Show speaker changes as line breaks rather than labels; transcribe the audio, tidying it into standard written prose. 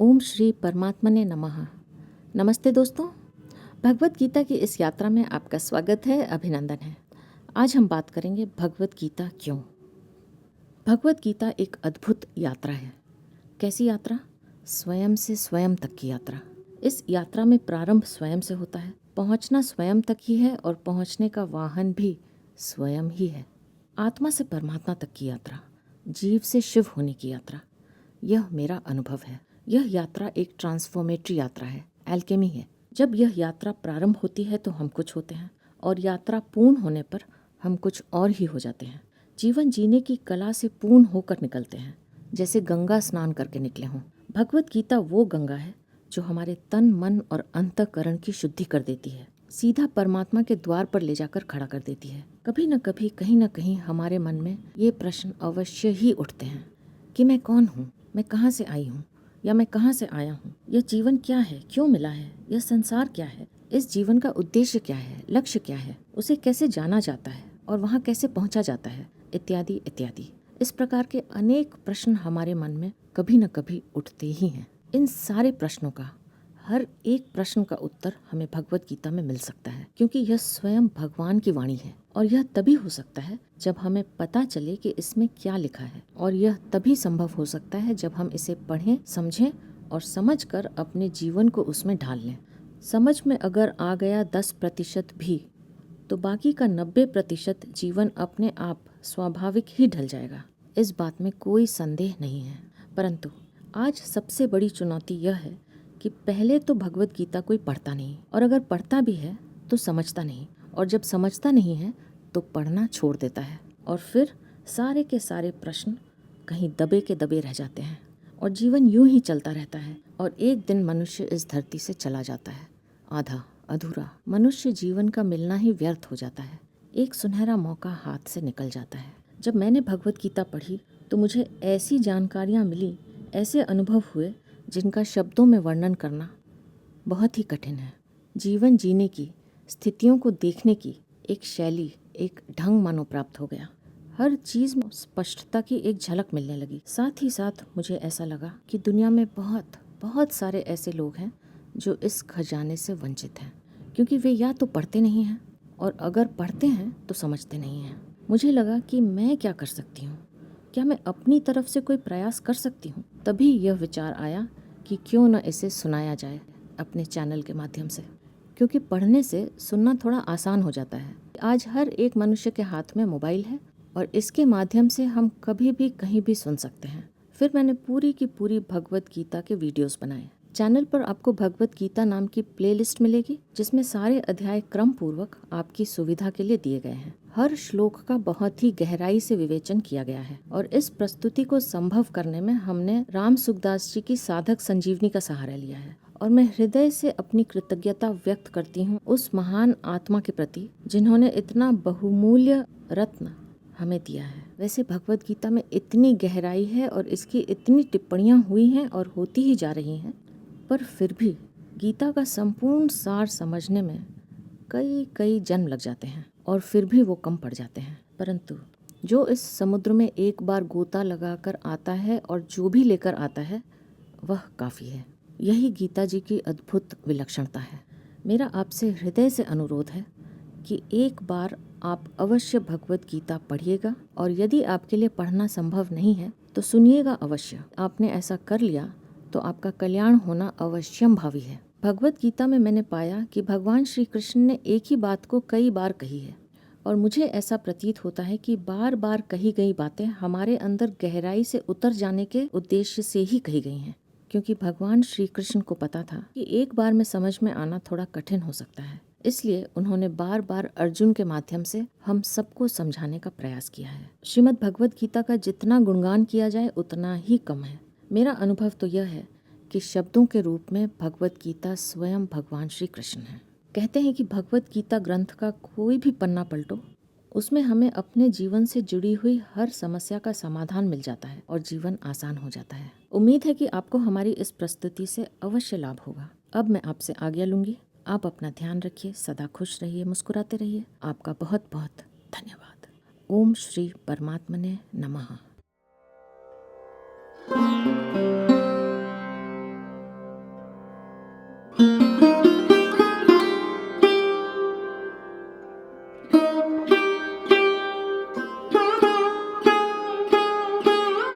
ओम श्री परमात्मने नमः। नमस्ते दोस्तों, भगवत गीता की इस यात्रा में आपका स्वागत है, अभिनंदन है। आज हम बात करेंगे भगवत गीता क्यों। भगवत गीता एक अद्भुत यात्रा है। कैसी यात्रा? स्वयं से स्वयं तक की यात्रा। इस यात्रा में प्रारंभ स्वयं से होता है, पहुंचना स्वयं तक ही है और पहुंचने का वाहन भी स्वयं ही है। आत्मा से परमात्मा तक की यात्रा, जीव से शिव होने की यात्रा, यह मेरा अनुभव है। यह यात्रा एक ट्रांसफॉर्मेटरी यात्रा है, एल्केमी है। जब यह यात्रा प्रारंभ होती है तो हम कुछ होते हैं और यात्रा पूर्ण होने पर हम कुछ और ही हो जाते हैं। जीवन जीने की कला से पूर्ण होकर निकलते हैं, जैसे गंगा स्नान करके निकले हों। भगवत गीता वो गंगा है जो हमारे तन, मन और अंतःकरण की शुद्धि कर देती है, सीधा परमात्मा के द्वार पर ले जाकर खड़ा कर देती है। कभी न कभी, कहीं न कहीं हमारे मन में ये प्रश्न अवश्य ही उठते हैं कि मैं कौन हूँ, मैं कहाँ से आई हूँ, या मैं कहाँ से आया हूँ, यह जीवन क्या है, क्यों मिला है, यह संसार क्या है, इस जीवन का उद्देश्य क्या है, लक्ष्य क्या है, उसे कैसे जाना जाता है और वहाँ कैसे पहुँचा जाता है, इत्यादि इत्यादि। इस प्रकार के अनेक प्रश्न हमारे मन में कभी न कभी उठते ही हैं। इन सारे प्रश्नों का, हर एक प्रश्न का उत्तर हमें भगवत गीता में मिल सकता है, क्योंकि यह स्वयं भगवान की वाणी है। और यह तभी हो सकता है जब हमें पता चले कि इसमें क्या लिखा है, और यह तभी संभव हो सकता है जब हम इसे पढ़ें, समझें और समझकर अपने जीवन को उसमें ढाल लें। समझ में अगर आ गया 10% भी, तो बाकी का 90% जीवन अपने आप स्वाभाविक ही ढल जाएगा। इस बात में कोई संदेह नहीं है। परंतु आज सबसे बड़ी चुनौती यह है कि पहले तो भगवत गीता कोई पढ़ता नहीं, और अगर पढ़ता भी है तो समझता नहीं, और जब समझता नहीं है तो पढ़ना छोड़ देता है, और फिर सारे के सारे प्रश्न कहीं दबे के दबे रह जाते हैं और जीवन यूं ही चलता रहता है। और एक दिन मनुष्य इस धरती से चला जाता है, आधा अधूरा। मनुष्य जीवन का मिलना ही व्यर्थ हो जाता है, एक सुनहरा मौका हाथ से निकल जाता है। जब मैंने भगवत गीता पढ़ी तो मुझे ऐसी जानकारियाँ मिली, ऐसे अनुभव हुए जिनका शब्दों में वर्णन करना बहुत ही कठिन है। जीवन जीने की, स्थितियों को देखने की एक शैली, एक ढंग मानो प्राप्त हो गया। हर चीज़ में स्पष्टता की एक झलक मिलने लगी। साथ ही साथ मुझे ऐसा लगा कि दुनिया में बहुत बहुत सारे ऐसे लोग हैं जो इस खजाने से वंचित हैं, क्योंकि वे या तो पढ़ते नहीं हैं, और अगर पढ़ते हैं तो समझते नहीं हैं। मुझे लगा कि मैं क्या कर सकती हूँ, क्या मैं अपनी तरफ से कोई प्रयास कर सकती हूँ। तभी यह विचार आया कि क्यों न इसे सुनाया जाए अपने चैनल के माध्यम से, क्योंकि पढ़ने से सुनना थोड़ा आसान हो जाता है। आज हर एक मनुष्य के हाथ में मोबाइल है और इसके माध्यम से हम कभी भी कहीं भी सुन सकते हैं। फिर मैंने पूरी की पूरी भगवत गीता के वीडियोस बनाए। चैनल पर आपको भगवत गीता नाम की प्लेलिस्ट मिलेगी, जिसमें सारे अध्याय क्रम पूर्वक आपकी सुविधा के लिए दिए गए हैं। हर श्लोक का बहुत ही गहराई से विवेचन किया गया है, और इस प्रस्तुति को संभव करने में हमने राम सुखदास जी की साधक संजीवनी का सहारा लिया है। और मैं हृदय से अपनी कृतज्ञता व्यक्त करती हूँ उस महान आत्मा के प्रति जिन्होंने इतना बहुमूल्य रत्न हमें दिया है। वैसे भगवत गीता में इतनी गहराई है और इसकी इतनी टिप्पणियाँ हुई हैं और होती ही जा रही हैं, पर फिर भी गीता का संपूर्ण सार समझने में कई जन्म लग जाते हैं, और फिर भी वो कम पड़ जाते हैं। परंतु जो इस समुद्र में एक बार गोता लगाकर आता है और जो भी लेकर आता है वह काफ़ी है। यही गीता जी की अद्भुत विलक्षणता है। मेरा आपसे हृदय से अनुरोध है कि एक बार आप अवश्य भगवत गीता पढ़िएगा, और यदि आपके लिए पढ़ना संभव नहीं है तो सुनिएगा अवश्य। आपने ऐसा कर लिया तो आपका कल्याण होना अवश्यम भावी है। भगवत गीता में मैंने पाया कि भगवान श्री कृष्ण ने एक ही बात को कई बार कही है, और मुझे ऐसा प्रतीत होता है कि बार बार कही गई बातें हमारे अंदर गहराई से उतर जाने के उद्देश्य से ही कही गई हैं, क्योंकि भगवान श्री कृष्ण को पता था कि एक बार में समझ में आना थोड़ा कठिन हो सकता है। इसलिए उन्होंने बार बार अर्जुन के माध्यम से हम सबको समझाने का प्रयास किया है। श्रीमद् भगवत गीता का जितना गुणगान किया जाए उतना ही कम है। मेरा अनुभव तो यह है कि शब्दों के रूप में भगवत गीता स्वयं भगवान श्री कृष्ण है। कहते हैं कि भगवत गीता ग्रंथ का कोई भी पन्ना पलटो, उसमें हमें अपने जीवन से जुड़ी हुई हर समस्या का समाधान मिल जाता है और जीवन आसान हो जाता है। उम्मीद है कि आपको हमारी इस प्रस्तुति से अवश्य लाभ होगा। अब मैं आपसे आज्ञा लूंगी। आप अपना ध्यान रखिए, सदा खुश रहिए, मुस्कुराते रहिए। आपका बहुत बहुत धन्यवाद। ओम श्री परमात्मने नमः।